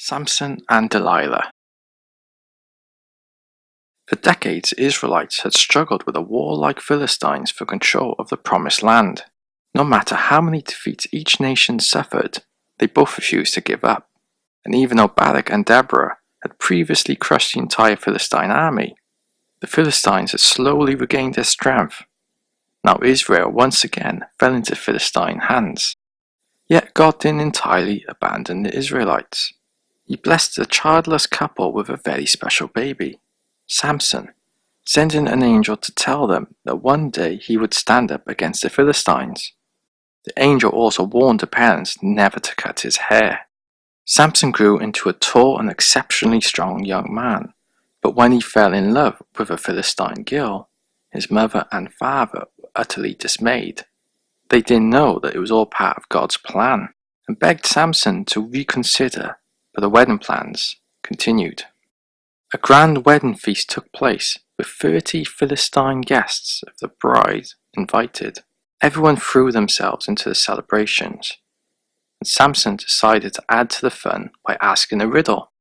Samson and Delilah. For decades, Israelites had struggled with the warlike Philistines for control of the Promised Land. No matter how many defeats each nation suffered, they both refused to give up. And even though Barak and Deborah had previously crushed the entire Philistine army, the Philistines had slowly regained their strength. Now Israel once again fell into Philistine hands. Yet God didn't entirely abandon the Israelites. He blessed the childless couple with a very special baby, Samson, sending an angel to tell them that one day he would stand up against the Philistines. The angel also warned the parents never to cut his hair. Samson grew into a tall and exceptionally strong young man, but when he fell in love with a Philistine girl, his mother and father were utterly dismayed. They didn't know that it was all part of God's plan, and begged Samson to reconsider, but the wedding plans continued. A grand wedding feast took place, with 30 Philistine guests of the bride invited. Everyone threw themselves into the celebrations, and Samson decided to add to the fun by asking a riddle.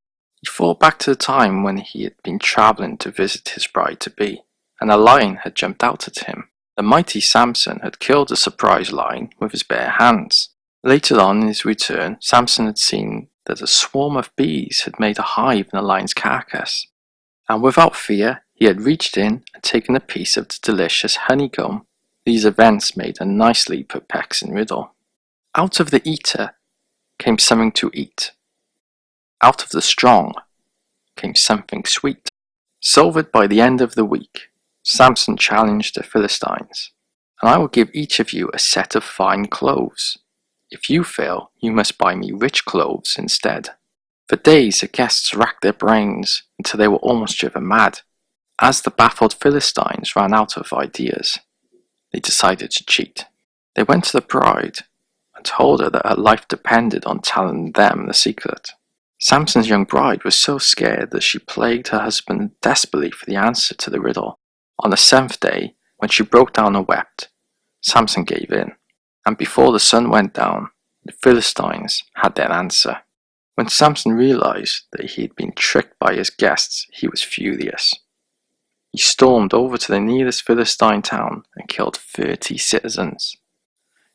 He thought back to the time when he had been travelling to visit his bride-to-be, and a lion had jumped out at him. The mighty Samson had killed the surprise lion with his bare hands. Later on in his return, Samson had seen that a swarm of bees had made a hive in the lion's carcass, and without fear he had reached in and taken a piece of the delicious honeycomb. These events made a nicely perplexing riddle. Out of the eater came something to eat. Out of the strong came something sweet. Solved by the end of the week, Samson challenged the Philistines, and I will give each of you a set of fine clothes. If you fail, you must buy me rich clothes instead. For days the guests racked their brains until they were almost driven mad. As the baffled Philistines ran out of ideas, they decided to cheat. They went to the bride and told her that her life depended on telling them the secret. Samson's young bride was so scared that she plagued her husband desperately for the answer to the riddle. On the 7th day, when she broke down and wept, Samson gave in, and before the sun went down, the Philistines had their answer. When Samson realized that he had been tricked by his guests, he was furious. He stormed over to the nearest Philistine town and killed 30 citizens.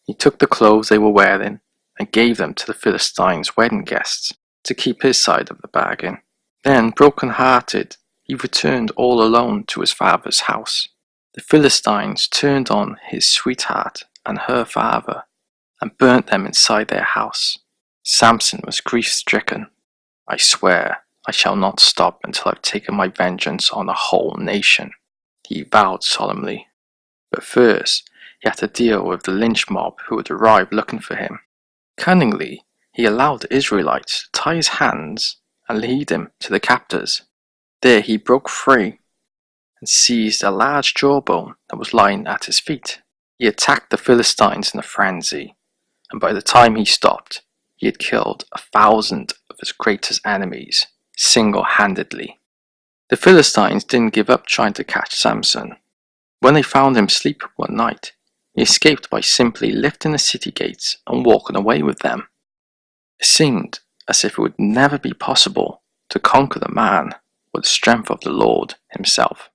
He took the clothes they were wearing and gave them to the Philistines' wedding guests to keep his side of the bargain. Then, broken-hearted, he returned all alone to his father's house. The Philistines turned on his sweetheart and her father and burnt them inside their house. Samson was grief-stricken. "I swear I shall not stop until I've taken my vengeance on the whole nation," he vowed solemnly. But first, he had to deal with the lynch mob who had arrived looking for him. Cunningly, he allowed the Israelites to tie his hands and lead him to the captors. There he broke free and seized a large jawbone that was lying at his feet. He attacked the Philistines in a frenzy, and by the time he stopped, he had killed 1,000 of his greatest enemies, single-handedly. The Philistines didn't give up trying to catch Samson. When they found him sleeping one night, he escaped by simply lifting the city gates and walking away with them. It seemed as if it would never be possible to conquer the man with the strength of the Lord himself.